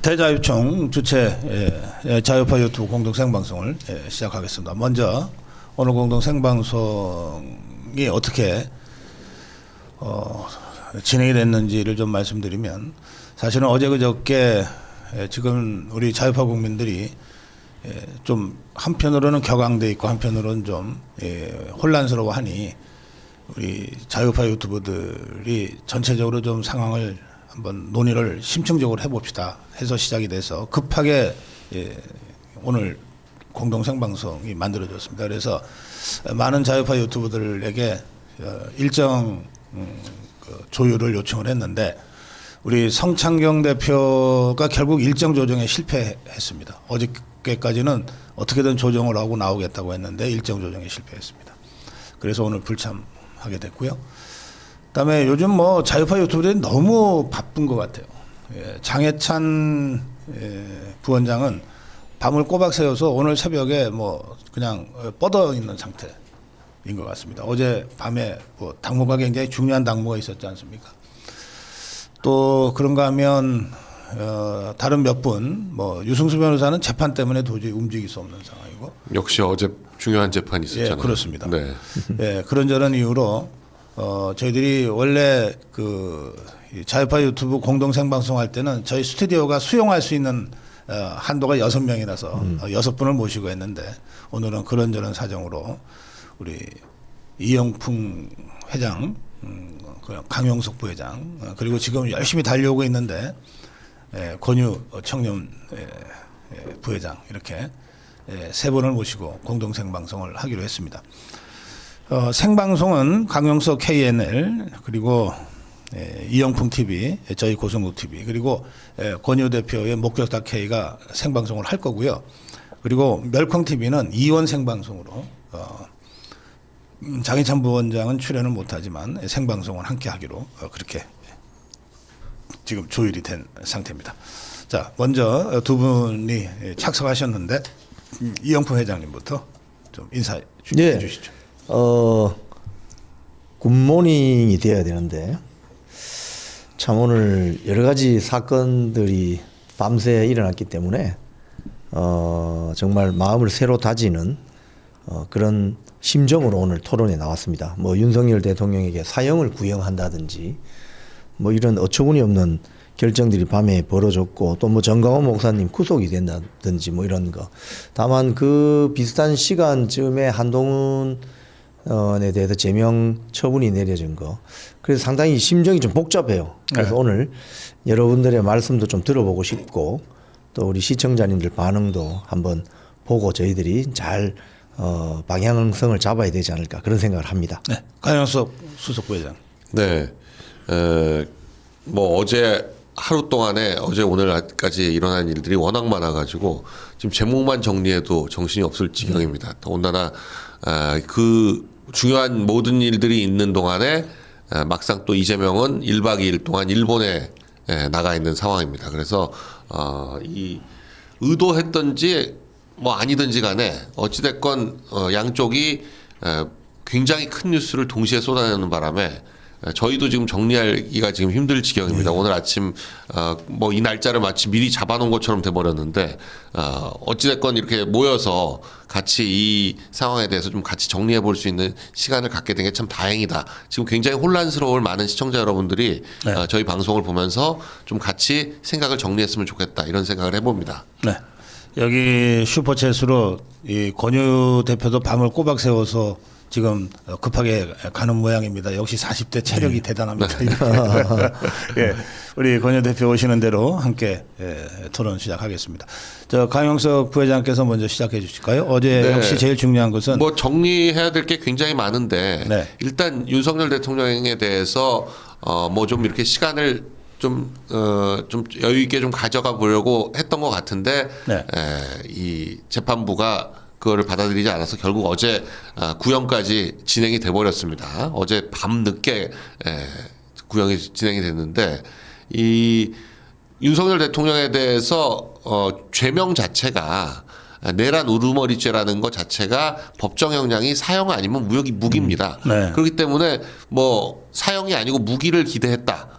대자유총 주최 자유파 유튜브 공동 생방송을 시작하겠습니다. 먼저 오늘 공동 생방송이 어떻게 진행이 됐는지를 좀 말씀드리면, 사실은 어제 그저께 지금 우리 자유파 국민들이 좀 한편으로는 격앙돼 있고 한편으로는 좀 혼란스러워하니 우리 자유파 유튜버들이 전체적으로 좀 상황을 한번 논의를 심층적으로 해봅시다 해서 시작이 돼서 급하게 오늘 공동 생방송이 만들어졌습니다. 그래서 많은 자유파 유튜버들에게 일정 조율을 요청을 했는데, 우리 성창경 대표가 결국 일정 조정에 실패했습니다. 어저께까지는 어떻게든 조정을 하고 나오겠다고 했는데 일정 조정에 실패했습니다. 그래서 오늘 불참하게 됐고요. 그다음에 요즘 뭐 자유파 유튜브들이 너무 바쁜 것 같아요. 장해찬 부원장은 밤을 꼬박 새워서 오늘 새벽에 뭐 그냥 뻗어 있는 상태인 것 같습니다. 어제 밤에 뭐 당무가 굉장히 중요한 당무가 있었지 않습니까? 또 그런가 하면 다른 몇 분, 뭐 유승수 변호사는 재판 때문에 도저히 움직일 수 없는 상황이고, 역시 어제 중요한 재판이 있었잖아요. 예, 그렇습니다. 네. 그런저런 이유로 저희들이 원래 그 자유파 유튜브 공동 생방송 할 때는 저희 스튜디오가 수용할 수 있는 한도가 6명이라서 6분을 모시고 했는데, 오늘은 그런저런 사정으로 우리 이영풍 회장, 강용석 부회장, 그리고 지금 열심히 달려오고 있는데 권유 청년 부회장, 이렇게 세 분을 모시고 공동 생방송을 하기로 했습니다. 생방송은 강용석 KNL, 그리고 이영풍 TV, 저희 고성국 TV, 그리고 권유 대표의 목격다 K가 생방송을 할 거고요. 그리고 멸콩 TV는 이원 생방송으로 장해찬 부원장은 출연을 못하지만 생방송을 함께 하기로 그렇게 지금 조율이 된 상태입니다. 자, 먼저 두 분이 착석하셨는데 이영풍 회장님부터 좀 인사해 주시죠. 굿모닝이 되어야 되는데 참 오늘 여러 가지 사건들이 밤새 일어났기 때문에 정말 마음을 새로 다지는 그런 심정으로 오늘 토론에 나왔습니다. 뭐 윤석열 대통령에게 사형을 구형한다든지 뭐 이런 어처구니 없는 결정들이 밤에 벌어졌고, 또 뭐 정강원 목사님 구속이 된다든지 뭐 이런 거. 다만 그 비슷한 시간쯤에 한동훈에 대해서 제명 처분이 내려진 거. 그래서 상당히 심정이 좀 복잡해요. 그래서 네. 오늘 여러분들의 말씀도 좀 들어보고 싶고, 또 우리 시청자님들 반응도 한번 보고 저희들이 잘 방향성을 잡아야 되지 않을까, 그런 생각을 합니다. 네, 강용석 수석 부회장. 네. 뭐 어제 하루 동안에 어제 오늘까지 일어난 일들이 워낙 많아가지고 지금 제목만 정리해도 정신이 없을 지경입니다. 더군다나 그 중요한 모든 일들이 있는 동안에 막상 또 이재명은 1박 2일 동안 일본에 나가 있는 상황입니다. 그래서 이 의도했던지 뭐 아니든지 간에 어찌됐건 양쪽이 굉장히 큰 뉴스를 동시에 쏟아내는 바람에 저희도 지금 정리하기가 지금 힘들 지경입니다. 오늘 아침 뭐 이 날짜를 마치 미리 잡아놓은 것처럼 돼버렸는데, 어찌됐건 이렇게 모여서 같이 이 상황에 대해서 좀 같이 정리해 볼 수 있는 시간을 갖게 된 게 참 다행이다. 지금 굉장히 혼란스러울 많은 시청자 여러분들이 네. 저희 방송을 보면서 좀 같이 생각을 정리했으면 좋겠다, 이런 생각을 해봅니다. 네. 여기 슈퍼챗으로 이 권유 대표도 밤을 꼬박 새워서 지금 급하게 가는 모양입니다. 역시 40대 체력이 대단합니다. 예, 우리 권유 대표 오시는 대로 함께 토론 시작하겠습니다. 저 강용석 부회장께서 먼저 시작해 주실까요? 어제 네. 역시 제일 중요한 것은 뭐 정리해야 될 게 굉장히 많은데 네. 일단 윤석열 대통령에 대해서 뭐 좀 이렇게 시간을 좀 여유 있게 좀 가져가 보려고 했던 것 같은데 네. 이 재판부가 그거를 받아들이지 않아서 결국 어제 구형까지 진행이 돼 버렸습니다. 어제 밤 늦게 구형이 진행이 됐는데, 이 윤석열 대통령에 대해서 죄명 자체가 내란 우르머리죄라는 것 자체가 법정 형량이 사형 아니면 무기입니다. 네. 그렇기 때문에 뭐 사형이 아니고 무기를 기대했다.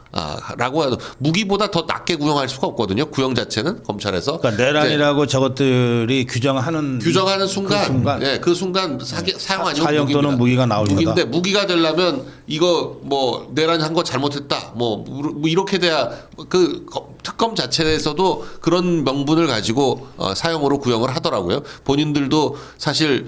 라고 해도 무기보다 더 낮게 구형할 수가 없거든요. 구형 자체는 검찰에서. 그러니까 내란이라고 저것들이 규정하는 순간, 그 순간 사용 아니면 사형 또는 무기가 나올 무기인데 거다. 무기가 되려면 이거 뭐 내란 한 거 잘못했다. 뭐 이렇게 돼야 그 특검 자체에서도 그런 명분을 가지고 사형으로 구형을 하더라고요. 본인들도 사실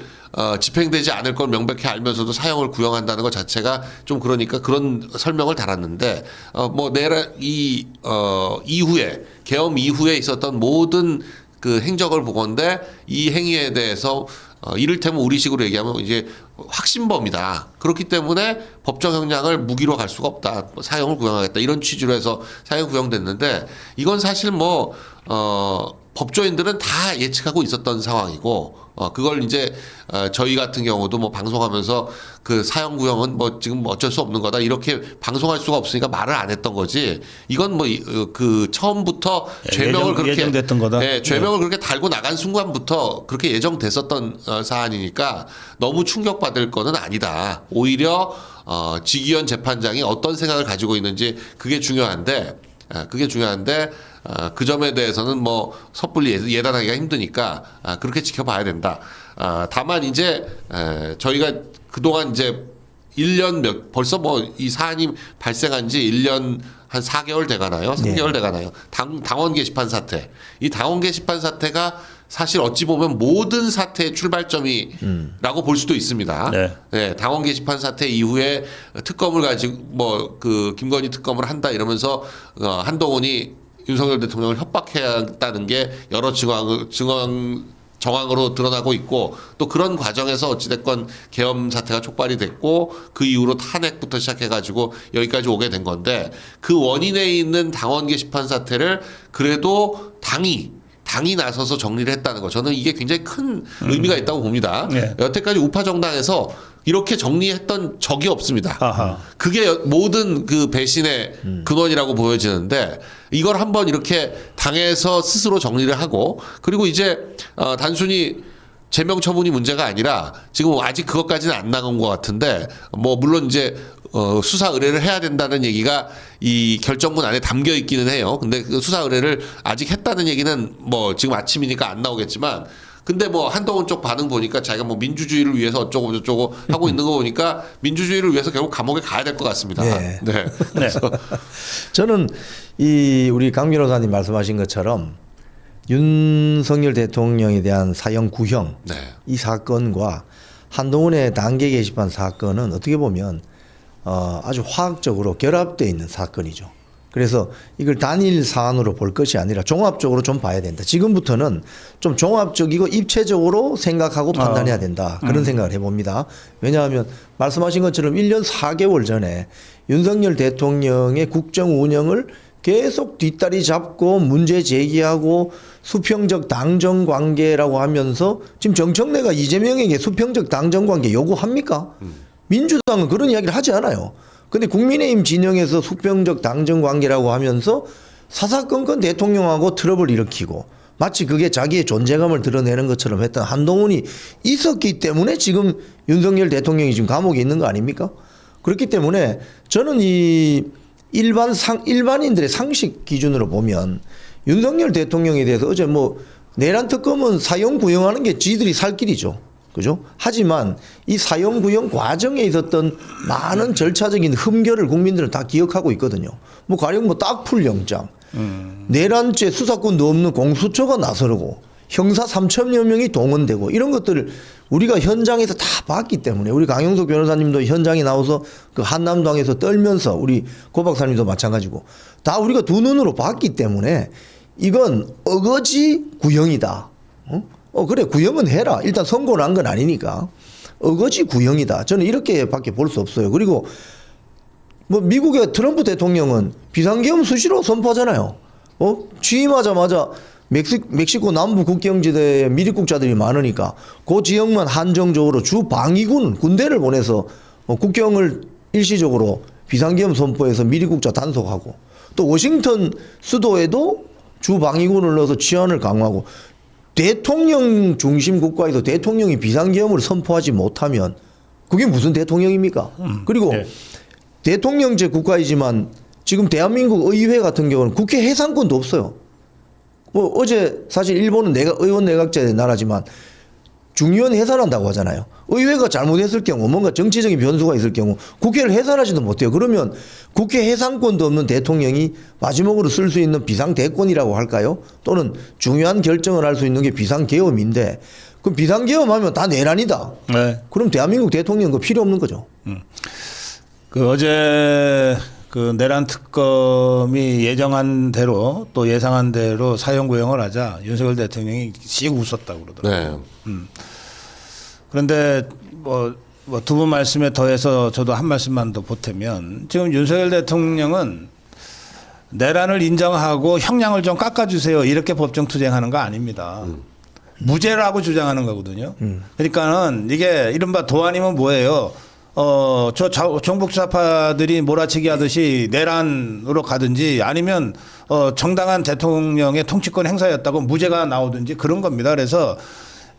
집행되지 않을 걸 명백히 알면서도 사형을 구형한다는 것 자체가 좀 그러니까 그런 설명을 달았는데 뭐 내란 이후에 계엄 이후에 있었던 모든 그 행적을 보건대 이 행위에 대해서 이를테면 우리식으로 얘기하면 이제 확신범이다. 그렇기 때문에 법정 형량을 무기로 갈 수가 없다. 사형을 구형하겠다. 이런 취지로 해서 사형 구형됐는데 이건 사실 뭐 법조인들은 다 예측하고 있었던 상황이고 그걸 이제 저희 같은 경우도 뭐 방송하면서 그 사형 구형은 뭐 지금 어쩔 수 없는 거다 이렇게 방송할 수가 없으니까 말을 안 했던 거지. 이건 뭐 그 처음부터 죄명을 그렇게 예정됐던 거다. 네, 죄명을 그렇게 달고 나간 순간부터 그렇게 예정됐었던 사안이니까 너무 충격받을 거는 아니다. 오히려 지기현 재판장이 어떤 생각을 가지고 있는지 그게 중요한데 그 점에 대해서는 뭐 섣불리 예단하기가 힘드니까 그렇게 지켜봐야 된다. 다만 이제 저희가 그동안 이제 1년 벌써 뭐 이 사안이 발생한 지 1년 한 4개월 돼가나요? 3개월 돼가나요? 당원 게시판 사태. 이 당원 게시판 사태가 사실 어찌 보면 모든 사태의 출발점이라고 볼 수도 있습니다. 네, 당원 게시판 사태 이후에 특검을 가지고 뭐 그 김건희 특검을 한다 이러면서 한동훈이 윤석열 대통령을 협박했다는 게 여러 정황으로 드러나고 있고 또 그런 과정에서 어찌됐건 계엄 사태가 촉발이 됐고 그 이후로 탄핵부터 시작해가지고 여기까지 오게 된 건데 그 원인에 있는 당원 게시판 사태를 그래도 당이 나서서 정리를 했다는 거 저는 이게 굉장히 큰 의미가 있다고 봅니다. 네. 여태까지 우파 정당에서 이렇게 정리했던 적이 없습니다. 아하. 그게 모든 그 배신의 근원이라고 보여지는데 이걸 한번 이렇게 당에서 스스로 정리를 하고 그리고 이제 단순히 제명 처분이 문제가 아니라 지금 아직 그것까지는 안 나간 것 같은데 뭐 물론 이제 수사 의뢰를 해야 된다는 얘기가 이 결정문 안에 담겨 있기는 해요. 근데 그 수사 의뢰를 아직 했다는 얘기는 뭐 지금 아침이니까 안 나오겠지만 근데 뭐 한동훈 쪽 반응 보니까 자기가 뭐 민주주의를 위해서 어쩌고 저쩌고 하고 있는 거 보니까 민주주의를 위해서 결국 감옥에 가야 될 것 같습니다. 네. 네. 그래서 저는 이 우리 강 변호사님 말씀하신 것처럼 윤석열 대통령에 대한 사형 구형 네. 이 사건과 한동훈의 단계 게시판 사건은 어떻게 보면 아주 화학적으로 결합되어 있는 사건이죠. 그래서 이걸 단일 사안으로 볼 것이 아니라 종합적으로 좀 봐야 된다. 지금부터는 좀 종합적이고 입체적으로 생각하고 판단해야 된다. 그런 생각을 해봅니다. 왜냐하면 말씀하신 것처럼 1년 4개월 전에 윤석열 대통령의 국정 운영을 계속 뒷다리 잡고 문제 제기하고 수평적 당정 관계라고 하면서 지금 정청래가 이재명에게 수평적 당정 관계 요구합니까? 민주당은 그런 이야기를 하지 않아요. 근데 국민의힘 진영에서 수평적 당정 관계라고 하면서 사사건건 대통령하고 트러블 일으키고 마치 그게 자기의 존재감을 드러내는 것처럼 했던 한동훈이 있었기 때문에 지금 윤석열 대통령이 지금 감옥에 있는 거 아닙니까? 그렇기 때문에 저는 이 일반인들의 상식 기준으로 보면 윤석열 대통령에 대해서 어제 뭐 내란 특검은 사형 구형하는 게 지들이 살 길이죠. 그죠? 하지만 이 사형 구형 과정에 있었던 많은 절차적인 흠결을 국민들은 다 기억하고 있거든요. 뭐 가령 뭐 딱풀 영장, 내란죄 수사권도 없는 공수처가 나서고 형사 3천여 명이 동원되고 이런 것들을 우리가 현장에서 다 봤기 때문에 우리 강용석 변호사님도 현장에 나와서 그 한남동에서 떨면서 우리 고 박사님도 마찬가지고 다 우리가 두 눈으로 봤기 때문에 이건 어거지 구형이다. 그래 구형은 해라. 일단 선고를 한 건 아니니까 어거지 구형이다. 저는 이렇게밖에 볼 수 없어요. 그리고 뭐 미국의 트럼프 대통령은 비상계엄 수시로 선포하잖아요. 취임하자마자 멕시코 남부 국경지대에 미리국자들이 많으니까 그 지역만 한정적으로 주 방위군 군대를 보내서 국경을 일시적으로 비상계엄 선포해서 미리국자 단속하고 또 워싱턴 수도에도 주 방위군을 넣어서 치안을 강화하고 대통령 중심 국가에서 대통령이 비상계엄을 선포하지 못하면 그게 무슨 대통령입니까? 그리고 네. 대통령제 국가이지만 지금 대한민국 의회 같은 경우는 국회 해산권도 없어요. 뭐 어제 사실 일본은 의원 내각제 나라지만 중의원 해산한다고 하잖아요. 의회가 잘못했을 경우 뭔가 정치적인 변수가 있을 경우 국회를 해산하지도 못해요. 그러면 국회 해산권도 없는 대통령이 마지막으로 쓸 수 있는 비상대권이라고 할까요? 또는 중요한 결정을 할 수 있는 게 비상계엄인데 그럼 비상계엄하면 다 내란이다. 네. 그럼 대한민국 대통령 그 필요 없는 거죠. 그 어제 그 내란 특검이 예정한 대로 또 예상한 대로 사형 구형을 하자 윤석열 대통령이 씩 웃었다고 그러더라고요. 네. 그런데 뭐 두 분 말씀에 더해서 저도 한 말씀만 더 보태면 지금 윤석열 대통령은 내란을 인정하고 형량을 좀 깎아주세요 이렇게 법정 투쟁하는 거 아닙니다. 무죄라고 주장하는 거거든요. 그러니까는 이게 이른바 도안이면 뭐예요? 정복 수사파들이 몰아치기 하듯이 내란으로 가든지 아니면 정당한 대통령의 통치권 행사였다고 무죄가 나오든지 그런 겁니다. 그래서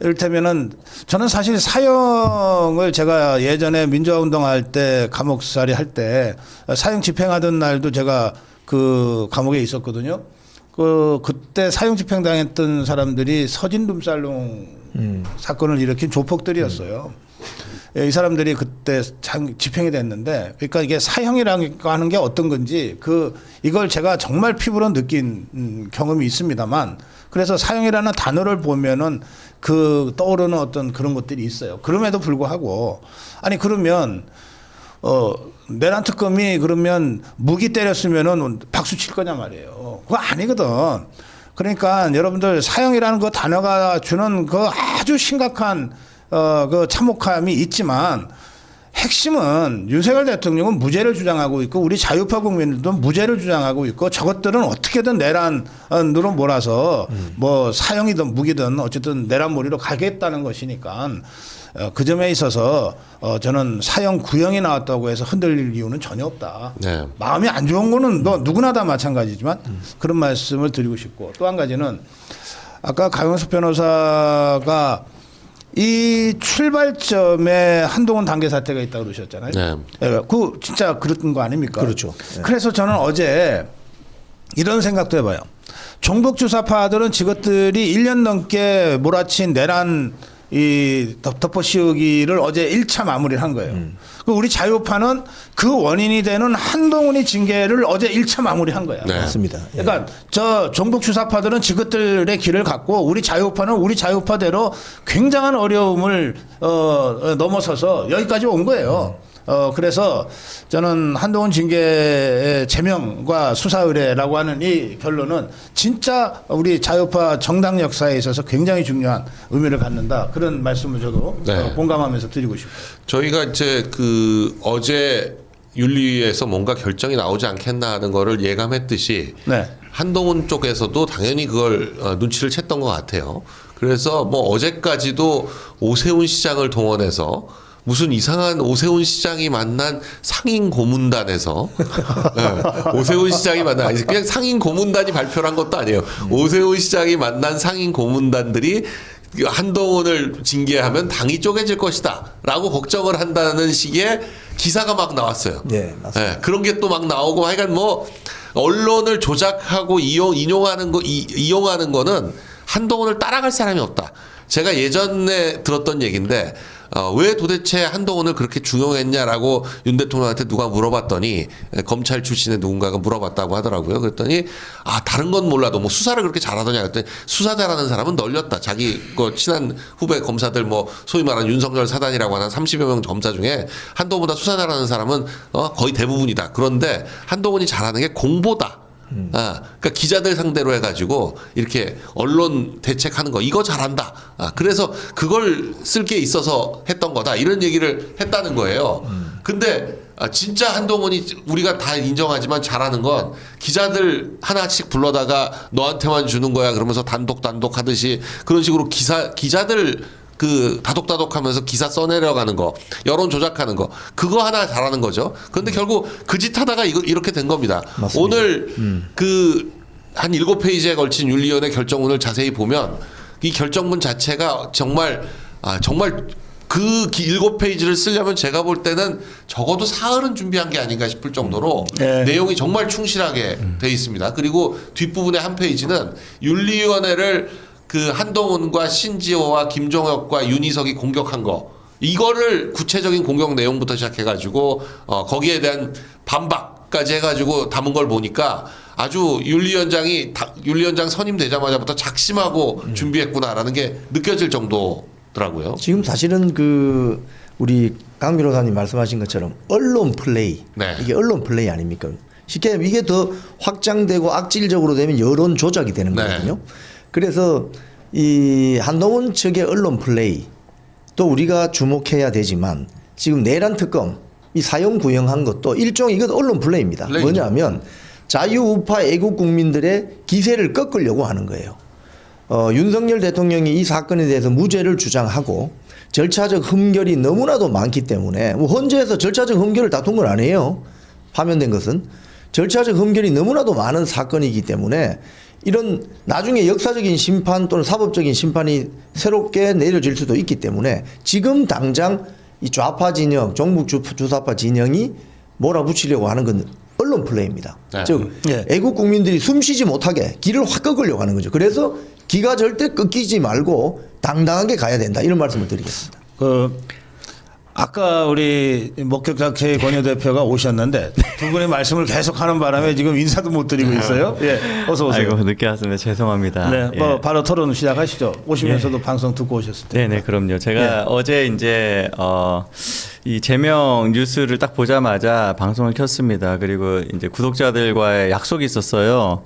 이를테면은 저는 사실 사형을 제가 예전에 민주화 운동할 때 감옥살이 할 때 사형 집행하던 날도 제가 그 감옥에 있었거든요. 그때 사형 집행당했던 사람들이 서진룸살롱 사건을 일으킨 조폭들이었어요. 이 사람들이 그때 집행이 됐는데 그러니까 이게 사형이라고 하는 게 어떤 건지 이걸 제가 정말 피부로 느낀 경험이 있습니다만 그래서 사형이라는 단어를 보면은 떠오르는 어떤 그런 것들이 있어요. 그럼에도 불구하고 아니 그러면 내란 특검이 그러면 무기 때렸으면은 박수 칠 거냐 말이에요. 그거 아니거든. 그러니까 여러분들 사형이라는 그 단어가 주는 그 아주 심각한 그 참혹함이 있지만 핵심은 윤석열 대통령은 무죄를 주장하고 있고 우리 자유파 국민들도 무죄를 주장하고 있고 저것들은 어떻게든 내란으로 몰아서 뭐 사형이든 무기든 어쨌든 내란몰이로 가겠다는 것이니까 그 점에 있어서 저는 사형 구형이 나왔다고 해서 흔들릴 이유는 전혀 없다. 네. 마음이 안 좋은 거는 누구나 다 마찬가지지만 그런 말씀을 드리고 싶고 또 한 가지는 아까 강용석 변호사가 이 출발점에 한동훈 단계 사태가 있다고 그러셨잖아요. 네. 그 진짜 그랬던 거 아닙니까? 그렇죠. 네. 그래서 저는 어제 이런 생각도 해봐요. 종북주사파들은 저것들이 1년 넘게 몰아친 내란 이 덮어씌우기를 어제 1차 마무리를 한 거예요. 우리 자유파는 그 원인이 되는 한동훈이 징계를 어제 1차 마무리한 거야. 네. 맞습니다. 예. 그러니까 저 종북 주사파들은 저것들의 길을 갔고 우리 자유파는 우리 자유파대로 굉장한 어려움을 넘어서서 여기까지 온 거예요. 그래서 저는 한동훈 징계의 제명과 수사 의뢰라고 하는 이 결론은 진짜 우리 자유파 정당 역사에 있어서 굉장히 중요한 의미를 갖는다. 그런 말씀을 저도 네. 공감하면서 드리고 싶어요. 저희가 이제 어제 윤리위에서 뭔가 결정이 나오지 않겠나 하는 거를 예감했듯이 네. 한동훈 쪽에서도 당연히 그걸 눈치를 챘던 것 같아요. 그래서 뭐 어제까지도 오세훈 시장을 동원해서 무슨 이상한 오세훈 시장이 만난 상임 고문단에서 네, 오세훈 시장이 만난 아니 그냥 상임 고문단이 발표를 한 것도 아니에요. 오세훈 시장이 만난 상임 고문단들이 한동훈을 징계하면 당이 쪼개질 것이다라고 걱정을 한다는 식의 기사가 막 나왔어요. 네, 맞습니다. 네, 그런 게 또 막 나오고 하여간 뭐 언론을 조작하고 이용하는 거는 한동훈을 따라갈 사람이 없다. 제가 예전에 들었던 얘기인데 왜 도대체 한동훈을 그렇게 중용했냐라고 윤 대통령한테 누가 물어봤더니 검찰 출신의 누군가가 물어봤다고 하더라고요. 그랬더니 다른 건 몰라도 뭐 수사를 그렇게 잘하더냐 그랬더니 수사 잘하는 사람은 널렸다. 자기 친한 후배 검사들 뭐 소위 말하는 윤석열 사단이라고 하는 30여 명 검사 중에 한동훈보다 수사 잘하는 사람은 거의 대부분이다. 그런데 한동훈이 잘하는 게 공보다. 그러니까 기자들 상대로 해가지고 이렇게 언론 대책하는 거 이거 잘한다. 그래서 그걸 쓸 게 있어서 했던 거다. 이런 얘기를 했다는 거예요. 근데 진짜 한동훈이 우리가 다 인정하지만 잘하는 건 기자들 하나씩 불러다가 너한테만 주는 거야. 그러면서 단독 하듯이 그런 식으로 기자들 다독하면서 기사 써내려가는 거, 여론 조작하는 거, 그거 하나 잘하는 거죠. 그런데 결국 그 짓 하다가 이렇게 된 겁니다. 맞습니다. 오늘 한 7페이지에 걸친 윤리위원회 결정문을 자세히 보면 이 결정문 자체가 정말 그 7페이지를 쓰려면 제가 볼 때는 적어도 사흘은 준비한 게 아닌가 싶을 정도로 네. 내용이 정말 충실하게 돼 있습니다. 그리고 뒷부분의 한 페이지는 윤리위원회를 그 한동훈과 신지호와 김종혁과 윤희석이 공격한 거 이거를 구체적인 공격 내용부터 시작해가지고 거기에 대한 반박까지 해가지고 담은 걸 보니까 아주 윤리위원장 선임되자마자부터 작심하고 준비했구나라는 게 느껴질 정도더라고요. 지금 사실은 그 우리 강 변호사님 말씀하신 것처럼 언론 플레이 네. 이게 언론 플레이 아닙니까? 쉽게 이게 더 확장되고 악질적으로 되면 여론 조작이 되는 네. 거거든요. 그래서 이 한동훈 측의 언론 플레이 또 우리가 주목해야 되지만 지금 내란 특검 이 사형 구형한 것도 일종의 이것 언론 플레이입니다. 플레이죠. 뭐냐면 자유우파 애국 국민들의 기세를 꺾으려고 하는 거예요. 윤석열 대통령이 이 사건에 대해서 무죄를 주장하고 절차적 흠결이 너무나도 많기 때문에 뭐 헌재에서 절차적 흠결을 다툰 건 아니에요. 파면된 것은 절차적 흠결이 너무나도 많은 사건이기 때문에 이런 나중에 역사적인 심판 또는 사법적인 심판이 새롭게 내려질 수도 있기 때문에 지금 당장 이 좌파 진영, 종북 주사파 진영이 몰아붙이려고 하는 건 언론 플레이입니다. 네. 즉 예. 애국 국민들이 숨쉬지 못하게 길을 확 꺾으려고 하는 거죠. 그래서 기가 절대 꺾이지 말고 당당하게 가야 된다. 이런 말씀을 드리겠습니다. 아까 우리 목격자체 권유 대표가 오셨는데 두 분의 말씀을 계속하는 바람에 지금 인사도 못 드리고 있어요. 예, 어서 오세요. 아이고 늦게 왔습니다. 죄송합니다. 네, 뭐 예. 바로 토론 시작하시죠. 오시면서도 방송 듣고 오셨을 때. 네네 그럼요. 제가 예. 어제 이제 이 제명 뉴스를 딱 보자마자 방송을 켰습니다. 그리고 이제 구독자들과의 약속이 있었어요.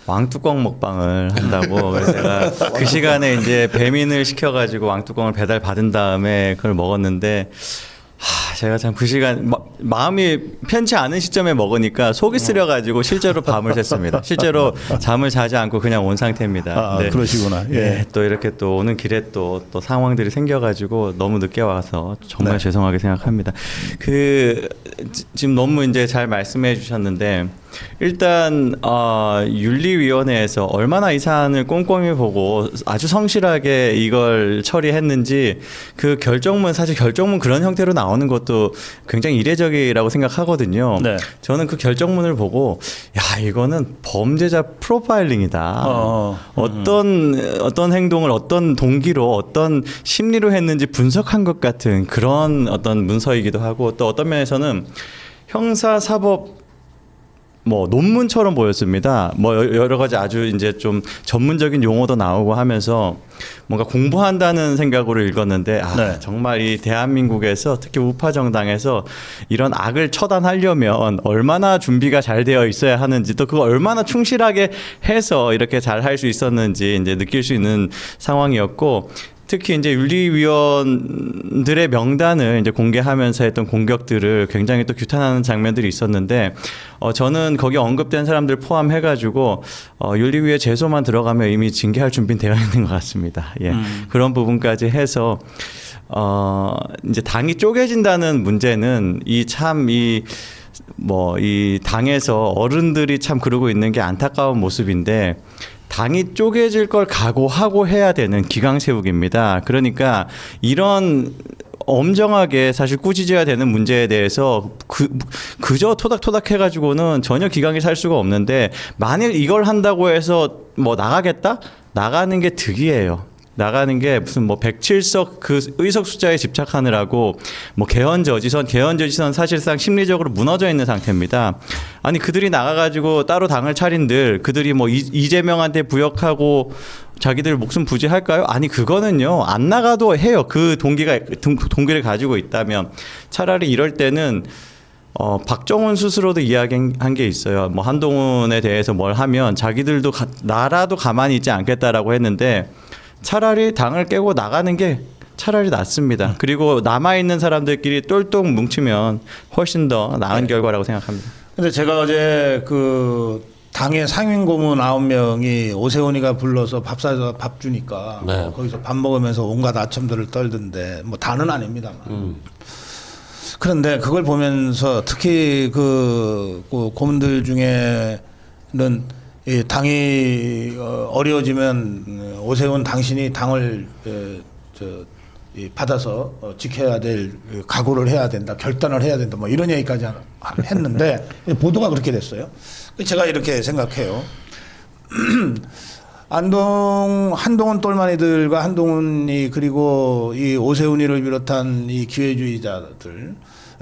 왕뚜껑 먹방을 한다고. 그래서 제가 그 시간에 이제 배민을 시켜가지고 왕뚜껑을 배달 받은 다음에 그걸 먹었는데. 제가 참 그 시간 마음이 편치 않은 시점에 먹으니까 속이 쓰려가지고 실제로 밤을 샜습니다. 실제로 잠을 자지 않고 그냥 온 상태입니다. 아, 그러시구나. 예. 네, 또 이렇게 또 오는 길에 또 상황들이 생겨가지고 너무 늦게 와서 정말 네. 죄송하게 생각합니다. 지금 너무 이제 잘 말씀해 주셨는데 일단 윤리위원회에서 얼마나 이 사안을 꼼꼼히 보고 아주 성실하게 이걸 처리했는지 그 결정문 사실 결정문 그런 형태로 나오는 것도 굉장히 이례적이라고 생각하거든요. 네. 저는 그 결정문을 보고 야 이거는 범죄자 프로파일링이다. 어떤 행동을 어떤 동기로 어떤 심리로 했는지 분석한 것 같은 그런 어떤 문서이기도 하고 또 어떤 면에서는 형사 사법 뭐 논문처럼 보였습니다. 뭐 여러 가지 아주 이제 좀 전문적인 용어도 나오고 하면서 뭔가 공부한다는 생각으로 읽었는데 네. 정말 이 대한민국에서 특히 우파 정당에서 이런 악을 처단하려면 얼마나 준비가 잘 되어 있어야 하는지 또 그거 얼마나 충실하게 해서 이렇게 잘 할 수 있었는지 이제 느낄 수 있는 상황이었고 특히 이제 윤리위원들의 명단을 이제 공개하면서 했던 공격들을 굉장히 또 규탄하는 장면들이 있었는데 저는 거기 언급된 사람들 포함해가지고 윤리위에 제소만 들어가면 이미 징계할 준비는 되어 있는 것 같습니다. 예. 그런 부분까지 해서 이제 당이 쪼개진다는 문제는 이 당에서 어른들이 참 그러고 있는 게 안타까운 모습인데 당이 쪼개질 걸 각오하고 해야 되는 기강세우기입니다. 그러니까 이런 엄정하게 사실 꾸짖어야 되는 문제에 대해서 그저 토닥토닥 해가지고는 전혀 기강이 살 수가 없는데 만일 이걸 한다고 해서 뭐 나가겠다? 나가는 게 득이에요. 나가는 게 무슨 뭐 107석 그 의석 숫자에 집착하느라고 뭐 개헌저지선 사실상 심리적으로 무너져 있는 상태입니다. 아니 그들이 나가가지고 따로 당을 차린들 그들이 뭐 이재명한테 부역하고 자기들 목숨 부지할까요? 아니 그거는요 안 나가도 해요. 그 동기를 가지고 있다면 차라리 이럴 때는 박정훈 스스로도 이야기한 게 있어요. 뭐 한동훈에 대해서 뭘 하면 자기들도 나라도 가만히 있지 않겠다라고 했는데. 차라리 당을 깨고 나가는 게 차라리 낫습니다. 그리고 남아있는 사람들끼리 똘똘 뭉치면 훨씬 더 나은 결과라고 생각합니다. 근데 제가 어제 그 당의 상임 고문 9명이 오세훈이가 불러서 밥 사서 밥 주니까 네. 뭐 거기서 밥 먹으면서 온갖 아첨들을 떨던데 뭐 다는 아닙니다만. 그런데 그걸 보면서 특히 그 고문들 중에는 이 당이 어려워지면 오세훈 당신이 당을 받아서 지켜야 될 각오를 해야 된다, 결단을 해야 된다, 뭐 이런 얘기까지 했는데 보도가 그렇게 됐어요. 제가 이렇게 생각해요. 한동훈 똘마니들과 한동훈이 그리고 이 오세훈이를 비롯한 이 기회주의자들,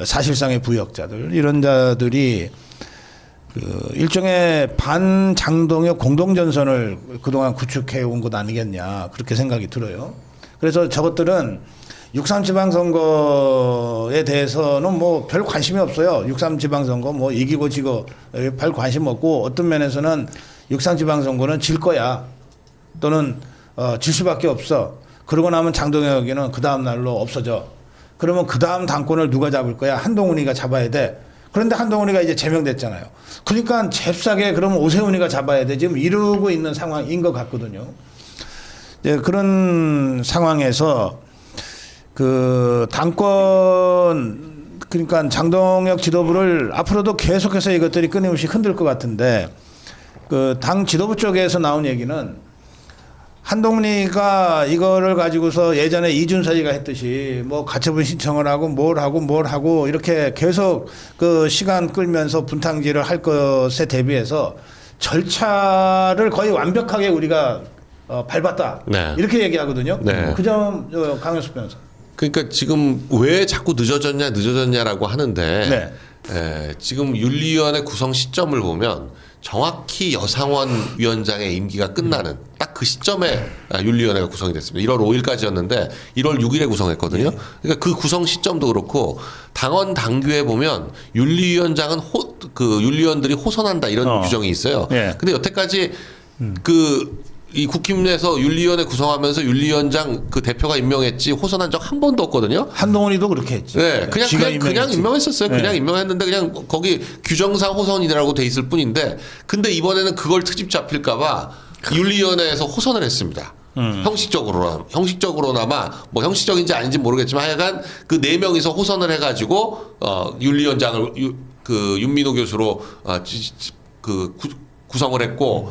사실상의 부역자들 이런 자들이 그 일종의 반장동혁 공동전선을 그동안 구축해 온 것 아니겠냐 그렇게 생각이 들어요. 그래서 저것들은 6.3 지방선거에 대해서는 뭐 별 관심이 없어요. 6.3 지방선거 뭐 이기고 지고 별 관심 없고 어떤 면에서는 6.3 지방선거는 질 거야 또는 질 수밖에 없어. 그러고 나면 장동혁이는 그 다음 날로 없어져. 그러면 그 다음 당권을 누가 잡을 거야? 한동훈이가 잡아야 돼. 그런데 한동훈이가 이제 제명됐잖아요. 그러니까 잽싸게 그러면 오세훈이가 잡아야 돼. 지금 이러고 있는 상황인 것 같거든요. 이제 그런 상황에서 그 당권 그러니까 장동혁 지도부를 앞으로도 계속해서 이것들이 끊임없이 흔들 것 같은데 그 당 지도부 쪽에서 나온 얘기는 한동훈이가 이거를 가지고서 예전에 이준석이가 했듯이 뭐 가처분 신청을 하고 뭘 하고 이렇게 계속 그 시간 끌면서 분탕질을 할 것에 대비해서 절차를 거의 완벽하게 우리가 밟았다. 네. 이렇게 얘기하거든요. 네. 그 점 강효숙 변호사. 그러니까 지금 왜 자꾸 늦어졌냐라고 하는데 네. 지금 윤리위원회 구성 시점을 보면 정확히 여상원 위원장의 임기가 끝나는 딱 그 시점에 윤리위원회가 구성이 됐습니다. 1월 5일까지였는데 1월 6일에 구성했거든요. 그러니까 그 구성 시점도 그렇고 당원 당규에 보면 윤리위원장은 그 윤리위원들이 호선한다 이런 규정이 있어요. 네. 근데 여태까지 이 국힘에서 윤리위원회 구성하면서 윤리위원장 그 대표가 임명했지 호선한 적 한 번도 없거든요. 한동훈이도 그렇게 했지. 네, 그냥 임명했었어요. 네. 그냥 임명했는데 그냥 거기 규정상 호선이라고 돼 있을 뿐인데, 근데 이번에는 그걸 트집 잡힐까봐 윤리위원회에서 호선을 했습니다. 형식적으로나마 뭐 형식적인지 아닌지 모르겠지만 하여간 그 4명이서 호선을 해가지고 윤리위원장을 그 윤민호 교수로 구성을 했고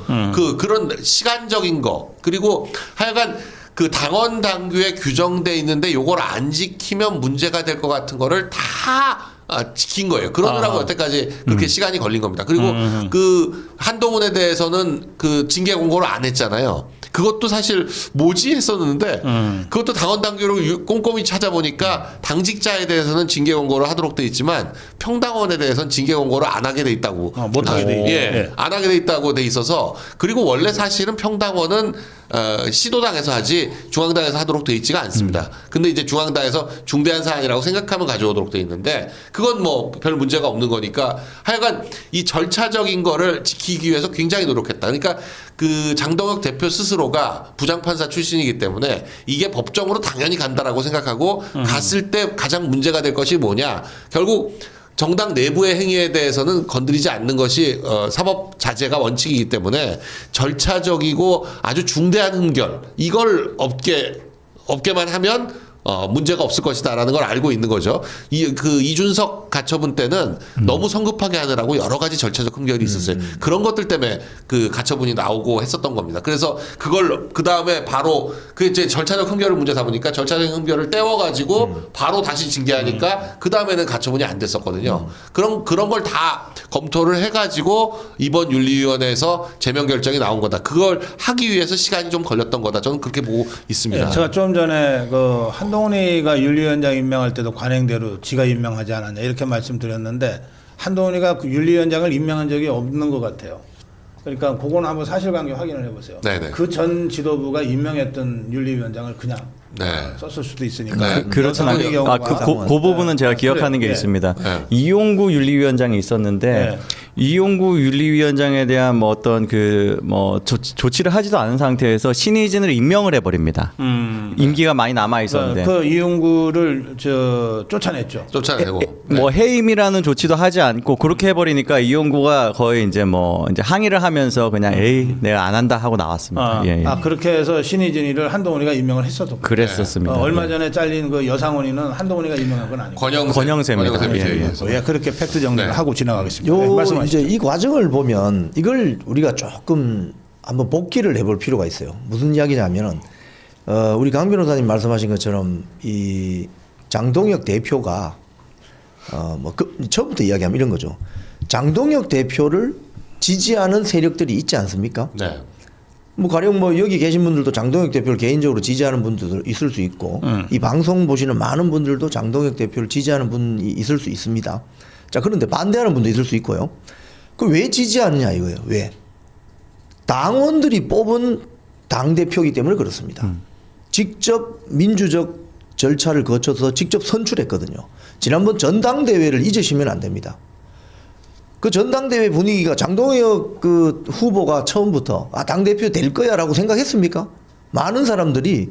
그런 시간적인 거 그리고 하여간 그 당원 당규에 규정돼 있는데 요걸 안 지키면 문제가 될 것 같은 거를 다 지킨 거예요. 그러느라고 여태까지 그렇게 시간이 걸린 겁니다. 그리고 그 한동훈에 대해서는 그 징계 공고를 안 했잖아요. 그것도 사실 뭐지 했었는데 그것도 당원 당규를 꼼꼼히 찾아보니까 당직자에 대해서는 징계 공고를 하도록 돼 있지만 평당원에 대해서는 징계 공고를 안 하게 돼 있다고 못 하게 돼 있. 예, 안 하게 돼 있다고 돼 있어서 그리고 원래 사실은 평당원은 시도당에서 하지 중앙당에서 하도록 돼 있지가 않습니다. 근데 이제 중앙당에서 중대한 사안이라고 생각하면 가져오도록 돼 있는데 그건 뭐 별 문제가 없는 거니까 하여간 이 절차적인 거를 지키기 위해서 굉장히 노력했다. 그러니까 그 장동혁 대표 스스로가 부장판사 출신이기 때문에 이게 법정으로 당연히 간다라고 생각하고 갔을 때 가장 문제가 될 것이 뭐냐. 결국 정당 내부의 행위에 대해서는 건드리지 않는 것이 사법 자제가 원칙이기 때문에 절차적이고 아주 중대한 흠결 이걸 없게만 하면 문제가 없을 것이다라는 걸 알고 있는 거죠. 그 이준석 가처분 때는 너무 성급하게 하느라고 여러 가지 절차적 흠결이 있었어요. 그런 것들 때문에 그 가처분이 나오고 했었던 겁니다. 그래서 그걸 그 다음에 바로 그 이제 절차적 흠결을 문제 삼으니까 절차적 흠결을 떼워가지고 바로 다시 징계하니까 그 다음에는 가처분이 안 됐었거든요. 그런 걸 다 검토를 해가지고 이번 윤리위원회에서 제명 결정이 나온 거다. 그걸 하기 위해서 시간이 좀 걸렸던 거다. 저는 그렇게 보고 있습니다. 네, 제가 좀 전에 그 한동훈이가 윤리위원장 임명할 때도 관행대로 지가 임명하지 않았냐 이렇게 말씀드렸는데 한동훈이가 그 윤리위원장을 임명한 적이 없는 것 같아요. 그러니까 그거는 한번 사실관계 확인을 해보세요. 네네. 그 전 지도부가 임명했던 윤리위원장을 그냥 네. 썼을 수도 있으니까. 그렇진 않아요. 그 부분은 제가 기억하는 게 그래, 있습니다. 네. 이용구 윤리위원장이 있었는데 네. 이용구 윤리위원장에 대한 뭐 어떤 그 뭐 조치를 하지도 않은 상태에서 신의진을 임명을 해버립니다. 임기가 많이 남아 있었는데 그 이용구를 쫓아냈죠. 쫓아내고. 뭐 해임이라는 조치도 하지 않고 그렇게 해버리니까 이용구가 거의 이제 항의를 하면서 그냥 에이 내가 안 한다 하고 나왔습니다. 예. 그렇게 해서 신의진이를 한동훈이가 임명을 했었던 거예요. 그랬었습니다. 얼마 전에 잘린 그 여상원이는 한동훈이가 임명한 건 아니고. 권영세입니다. 예, 그렇게 팩트 정리를 네. 하고 지나가겠습니다. 네, 요 말씀하시죠. 이제 이 과정을 보면 이걸 우리가 조금 한번 복기를 해볼 필요가 있어요. 무슨 이야기냐면은 우리 강 변호사님 말씀하신 것처럼 이 장동혁 대표가 처음부터 이야기하면 이런 거죠. 장동혁 대표를 지지하는 세력들이 있지 않습니까? 네. 뭐 가령 뭐 여기 계신 분들도 장동혁 대표를 개인적으로 지지하는 분들도 있을 수 있고 이 방송 보시는 많은 분들도 장동혁 대표를 지지하는 분이 있을 수 있습니다. 자, 그런데 반대하는 분도 있을 수 있고요. 그 왜 지지하느냐 이거예요. 왜? 당원들이 뽑은 당대표이기 때문에 그렇습니다. 직접 민주적 절차를 거쳐서 직접 선출했거든요. 지난번 전당대회를 잊으시면 안 됩니다. 그 전당대회 분위기가 장동혁 그 후보가 처음부터 당대표 될 거야 라고 생각했습니까? 많은 사람들이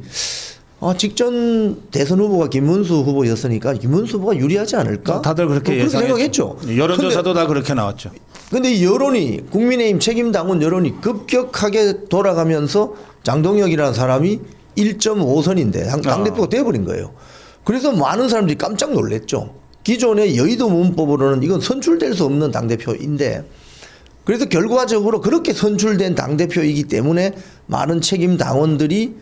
직전 대선 후보가 김문수 후보였으니까 김문수 후보가 유리하지 않을까? 다들 그렇게 그렇게 예상했죠. 생각했죠. 여론조사도 다 그렇게 나왔죠. 근데 이 여론이 국민의힘 책임당원 여론이 급격하게 돌아가면서 장동혁이라는 사람이 1.5선인데 당대표가 돼버린 거예요. 그래서 많은 사람들이 깜짝 놀랐죠. 기존의 여의도 문법으로는 이건 선출될 수 없는 당대표인데 그래서 결과적으로 그렇게 선출된 당대표이기 때문에 많은 책임 당원들이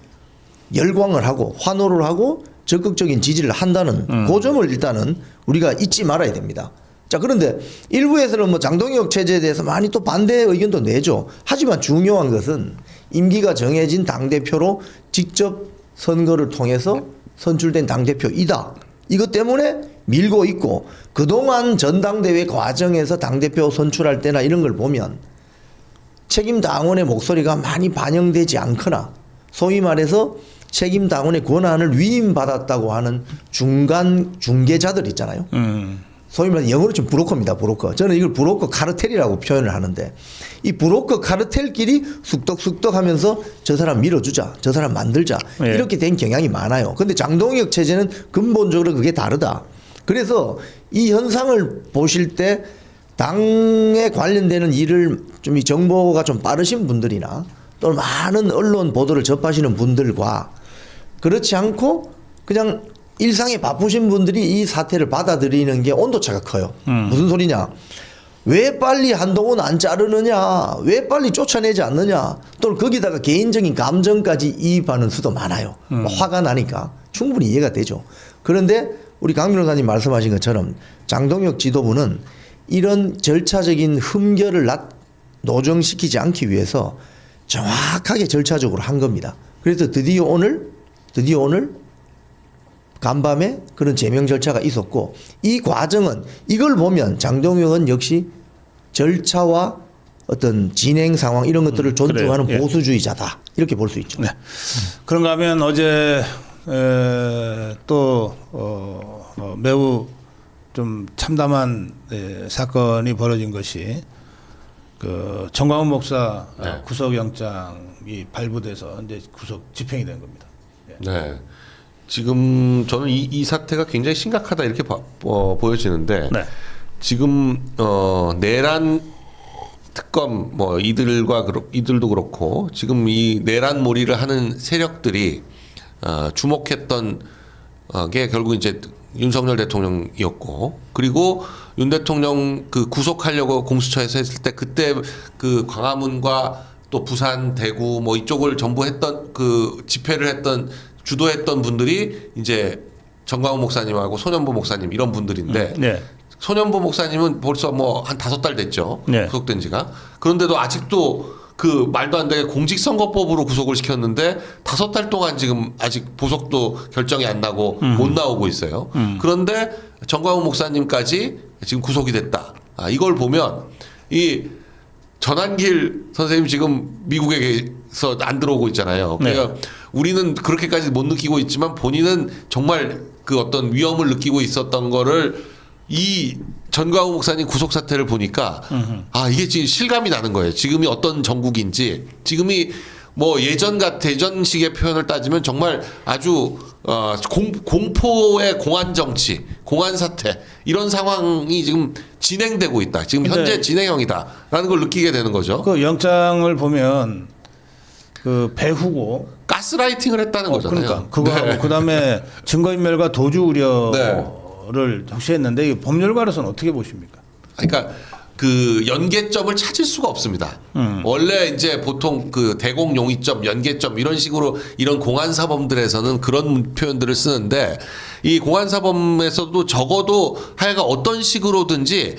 열광을 하고 환호를 하고 적극적인 지지를 한다는 그 점을 일단은 우리가 잊지 말아야 됩니다. 자, 그런데 일부에서는 뭐 장동혁 체제에 대해서 많이 또 반대 의견도 내죠. 하지만 중요한 것은 임기가 정해진 당대표로 직접 선거를 통해서 선출된 당대표이다. 이것 때문에 밀고 있고 그동안 전당대회 과정에서 당대표 선출할 때나 이런 걸 보면 책임 당원의 목소리가 많이 반영되지 않거나 소위 말해서 책임 당원의 권한을 위임받았다고 하는 중간 중개자들 있잖아요. 소위 말해서 영어로 좀 브로커입니다. 브로커. 저는 이걸 브로커 카르텔이라고 표현을 하는데 이 브로커 카르텔끼리 쑥덕쑥덕 하면서 저 사람 밀어주자. 저 사람 만들자. 예. 이렇게 된 경향이 많아요. 근데 장동혁 체제는 근본적으로 그게 다르다. 그래서 이 현상을 보실 때 당에 관련되는 일을 좀 이 정보가 좀 빠르신 분들이나 또 많은 언론 보도를 접하시는 분들과 그렇지 않고 그냥 일상에 바쁘신 분들이 이 사태를 받아들이는 게 온도차가 커요. 무슨 소리냐? 왜 빨리 한동훈 안 자르느냐? 왜 빨리 쫓아내지 않느냐? 또는 거기다가 개인적인 감정까지 이입하는 수도 많아요. 화가 나니까 충분히 이해가 되죠. 그런데 우리 강 변호사님 말씀하신 것처럼 장동혁 지도부는 이런 절차적인 흠결을 노정시키지 않기 위해서 정확하게 절차적으로 한 겁니다. 그래서 드디어 오늘 간밤에 그런 제명 절차가 있었고 이 과정은 이걸 보면 장동혁은 역시 절차와 어떤 진행 상황 이런 것들을 존중하는 그래요. 예. 보수주의자다. 이렇게 볼 수 있죠. 네. 그런가 하면 어제 또 매우 좀 참담한 사건이 벌어진 것이 그 정광훈 목사 네. 구속영장이 발부돼서 이제 구속 집행이 된 겁니다. 네. 지금 저는 이 사태가 굉장히 심각하다 이렇게 보여지는데 네. 지금 내란 특검 뭐 이들도 그렇고 지금 이 내란 몰이를 하는 세력들이 주목했던 게 결국 이제 윤석열 대통령이었고 그리고 윤 대통령 그 구속하려고 공수처에서 했을 때 그때 그 광화문과 또 부산, 대구 뭐 이쪽을 전부 했던 그 집회를 했던 주도했던 분들이 이제 정광훈 목사님하고 손현보 목사님 이런 분들인데 네. 손현보 목사님은 벌써 뭐 한 5달 됐죠. 네. 구속된 지가. 그런데도 아직도 그 말도 안 되게 공직선거법으로 구속을 시켰는데 5달 동안 지금 아직 보석도 결정이 안 나고 못 나오고 있어요. 그런데 정광훈 목사님까지 지금 구속이 됐다. 이걸 보면 이 전한길 선생님 지금 미국에서 안 들어오고 있잖아요. 그러니까 우리는 그렇게까지 못 느끼고 있지만 본인은 정말 그 어떤 위험을 느끼고 있었던 거를 이 전광훈 목사님 구속 사태를 보니까 이게 지금 실감이 나는 거예요. 지금이 어떤 정국인지 지금이 뭐 예전식의 표현을 따지면 정말 아주 공포의 공안 정치, 공안 사태 이런 상황이 지금 진행되고 있다. 지금 현재 진행형이다라는 걸 느끼게 되는 거죠. 그 영장을 보면 그 배후고 가스라이팅을 했다는 거잖아요. 그러니까 그거하고 그다음에 증거인멸과 도주 우려를 적시했는데 이 법률가로서는 어떻게 보십니까? 그러니까 그 연계점을 찾을 수가 없습니다. 원래 이제 보통 그 대공 용의점, 연계점 이런 식으로 이런 공안 사범들에서는 그런 표현들을 쓰는데 이 공안 사범에서도 적어도 하여간 어떤 식으로든지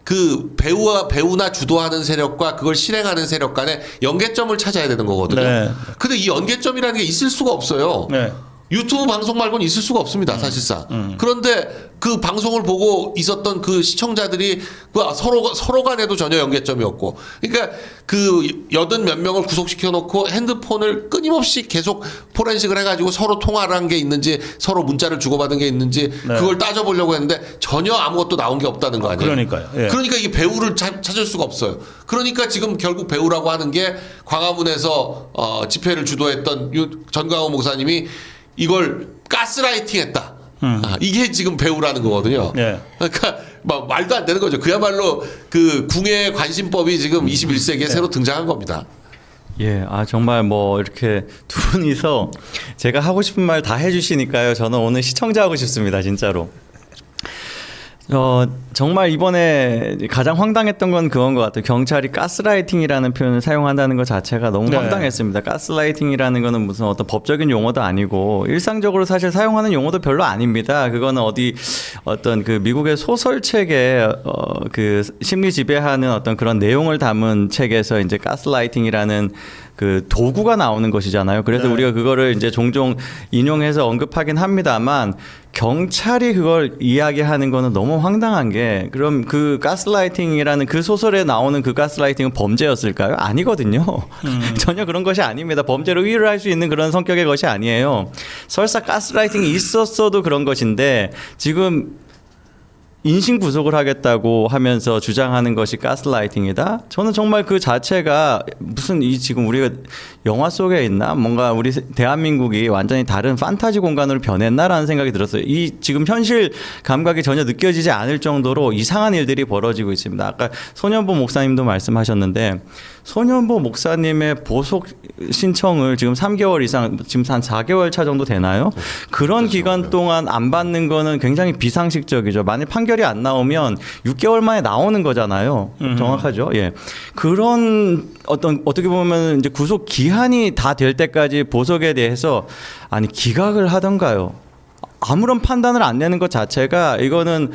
그 배우나 주도하는 세력과 그걸 실행하는 세력 간에 연계점을 찾아야 되는 거거든요. 네. 근데 이 연계점이라는 게 있을 수가 없어요. 네. 유튜브 방송 말고는 있을 수가 없습니다, 사실상. 그런데 그 방송을 보고 있었던 그 시청자들이 그 서로 간에도 전혀 연계점이 없고, 그러니까 그 80 몇 명을 구속시켜 놓고 핸드폰을 끊임없이 계속 포렌식을 해가지고 서로 통화를 한 게 있는지 서로 문자를 주고받은 게 있는지 네. 그걸 따져보려고 했는데 전혀 아무것도 나온 게 없다는 거 아니에요? 그러니까요. 예. 그러니까 이게 배우를 찾을 수가 없어요. 그러니까 지금 결국 배우라고 하는 게 광화문에서 집회를 주도했던 전광호 목사님이 이걸 가스라이팅했다. 이게 지금 배우라는 거거든요. 네. 그러니까 막 말도 안 되는 거죠. 그야말로 그 궁예 관심법이 지금 21세기에 새로 등장한 겁니다. 예, 정말 뭐 이렇게 두 분이서 제가 하고 싶은 말 다 해주시니까요. 저는 오늘 시청자 하고 싶습니다, 진짜로. 정말 이번에 가장 황당했던 건 그건 것 같아요. 경찰이 가스라이팅이라는 표현을 사용한다는 것 자체가 너무 네. 황당했습니다. 가스라이팅이라는 거는 무슨 어떤 법적인 용어도 아니고 일상적으로 사실 사용하는 용어도 별로 아닙니다. 그거는 어떤 그 미국의 소설책에 그 심리 지배하는 어떤 그런 내용을 담은 책에서 이제 가스라이팅이라는 그 도구가 나오는 것이잖아요. 그래서 네. 우리가 그거를 이제 종종 인용해서 언급하긴 합니다만 경찰이 그걸 이야기하는 거는 너무 황당한 게 그럼 그 가스라이팅이라는 그 소설에 나오는 그 가스라이팅은 범죄였을까요? 아니거든요. 전혀 그런 것이 아닙니다. 범죄로 의유를 할 수 있는 그런 성격의 것이 아니에요. 설사 가스라이팅이 있었어도 그런 것인데 지금 인신 구속을 하겠다고 하면서 주장하는 것이 가스라이팅이다? 저는 정말 그 자체가 무슨 지금 우리가 영화 속에 있나? 뭔가 우리 대한민국이 완전히 다른 판타지 공간으로 변했나라는 생각이 들었어요. 이 지금 현실 감각이 전혀 느껴지지 않을 정도로 이상한 일들이 벌어지고 있습니다. 아까 손현보 목사님도 말씀하셨는데 손현보 목사님의 보석 신청을 지금 3개월 이상, 지금 한 4개월 차 정도 되나요? 그런 기간 동안 안 받는 거는 굉장히 비상식적이죠. 만약 판결이 안 나오면 6개월 만에 나오는 거잖아요. 정확하죠? 예. 그런 어떻게 보면 이제 구속 기한이 다 될 때까지 보석에 대해서 기각을 하던가요. 아무런 판단을 안 내는 것 자체가 이거는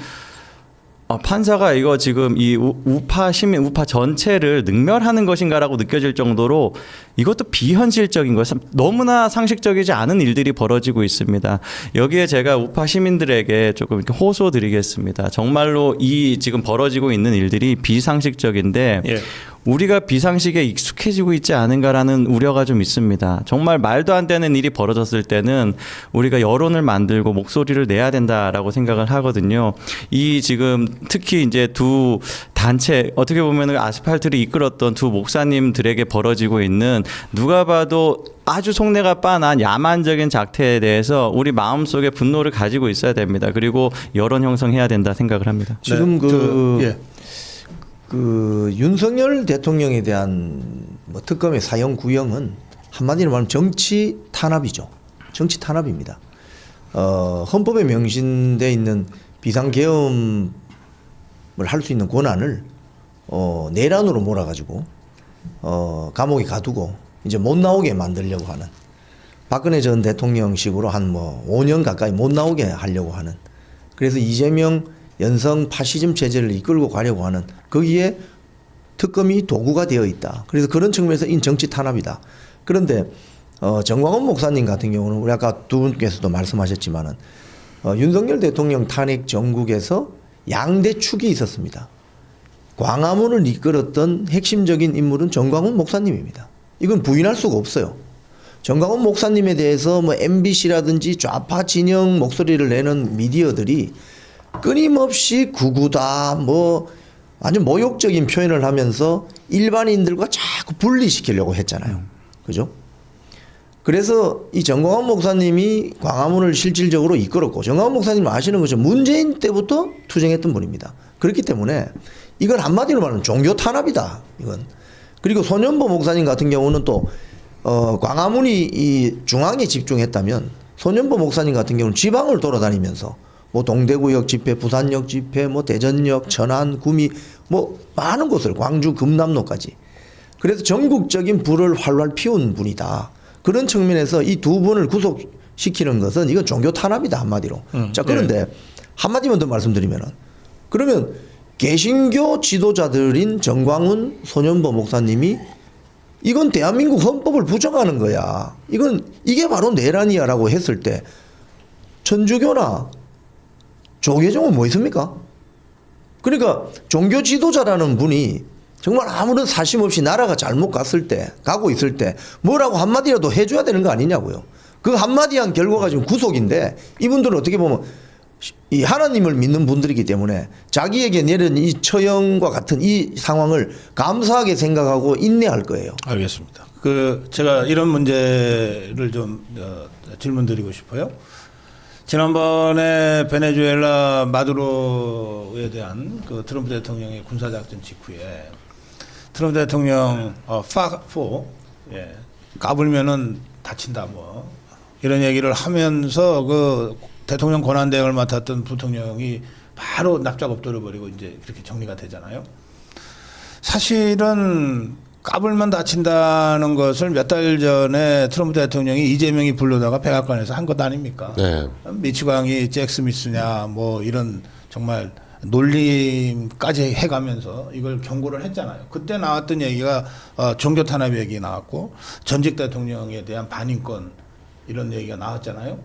판사가 이거 지금 이 우파 시민, 우파 전체를 능멸하는 것인가라고 느껴질 정도로 이것도 비현실적인 거예요. 너무나 상식적이지 않은 일들이 벌어지고 있습니다. 여기에 제가 우파 시민들에게 조금 이렇게 호소드리겠습니다. 정말로 이 지금 벌어지고 있는 일들이 비상식적인데 예. 우리가 비상식에 익숙해지고 있지 않은가라는 우려가 좀 있습니다. 정말 말도 안 되는 일이 벌어졌을 때는 우리가 여론을 만들고 목소리를 내야 된다라고 생각을 하거든요. 이 지금 특히 이제 두 단체 어떻게 보면 아스팔트를 이끌었던 두 목사님들에게 벌어지고 있는 누가 봐도 아주 속내가 빤한 야만적인 작태에 대해서 우리 마음속에 분노를 가지고 있어야 됩니다. 그리고 여론 형성해야 된다 생각을 합니다. 지금 예. 그 윤석열 대통령에 대한 뭐 특검의 사형 구형은 한마디로 말하면 정치 탄압이죠. 정치 탄압입니다. 헌법에 명신돼 있는 비상계엄을 할 수 있는 권한을 내란으로 몰아가지고 감옥에 가두고 이제 못 나오게 만들려고 하는 박근혜 전 대통령식으로 한 뭐 5년 가까이 못 나오게 하려고 하는 그래서 이재명 연성 파시즘 체제를 이끌고 가려고 하는 거기에 특검이 도구가 되어 있다. 그래서 그런 측면에서 정치 탄압이다. 그런데 정광훈 목사님 같은 경우는 우리 아까 두 분께서도 말씀하셨지만은 윤석열 대통령 탄핵 정국에서 양대 축이 있었습니다. 광화문을 이끌었던 핵심적인 인물은 정광훈 목사님입니다. 이건 부인할 수가 없어요. 정광훈 목사님에 대해서 뭐 MBC라든지 좌파 진영 목소리를 내는 미디어들이 끊임없이 구구다 뭐 아주 모욕적인 표현을 하면서 일반인들과 자꾸 분리시키려고 했잖아요. 그죠? 그래서 이 정광훈 목사님이 광화문을 실질적으로 이끌었고 정광훈 목사님 아시는 것처럼 문재인 때부터 투쟁했던 분입니다. 그렇기 때문에 이건 한마디로 말하면 종교 탄압이다. 이건. 그리고 손현보 목사님 같은 경우는 또 광화문이 이 중앙에 집중했다면 손현보 목사님 같은 경우는 지방을 돌아다니면서 뭐 동대구역 집회, 부산역 집회, 뭐 대전역, 천안, 구미 뭐 많은 곳을 광주 금남로까지. 그래서 전국적인 불을 활활 피운 분이다. 그런 측면에서 이 두 분을 구속시키는 것은 이건 종교 탄압이다 한마디로. 자 그런데 한마디만 더 말씀드리면은 그러면 개신교 지도자들인 정광훈 소년보 목사님이 이건 대한민국 헌법을 부정하는 거야. 이게 바로 내란이야라고 했을 때 천주교나 조계종은 뭐 있습니까? 그러니까 종교 지도자라는 분이 정말 아무런 사심 없이 나라가 잘못 갔을 때, 가고 있을 때 뭐라고 한마디라도 해줘야 되는 거 아니냐고요. 그 한마디 한 결과가 지금 구속인데 이분들은 어떻게 보면 이 하나님을 믿는 분들이기 때문에 자기에게 내린 이 처형과 같은 이 상황을 감사하게 생각하고 인내할 거예요. 알겠습니다. 제가 이런 문제를 좀 질문드리고 싶어요. 지난번에 베네수엘라 마두로에 대한 그 트럼프 대통령의 군사작전 직후에 트럼프 대통령 까불면은 다친다 뭐 이런 얘기를 하면서 그 대통령 권한 대행을 맡았던 부통령이 바로 납작 엎드려 버리고 이제 그렇게 정리가 되잖아요. 사실은 까불면 다친다는 것을 몇 달 전에 트럼프 대통령이 이재명이 부르다가 백악관에서 한 것 아닙니까? 네. 미치광이 잭 스미스냐 뭐 이런 정말 놀림까지 해가면서 이걸 경고를 했잖아요. 그때 나왔던 얘기가 종교 탄압 얘기 나왔고 전직 대통령에 대한 반인권 이런 얘기가 나왔잖아요.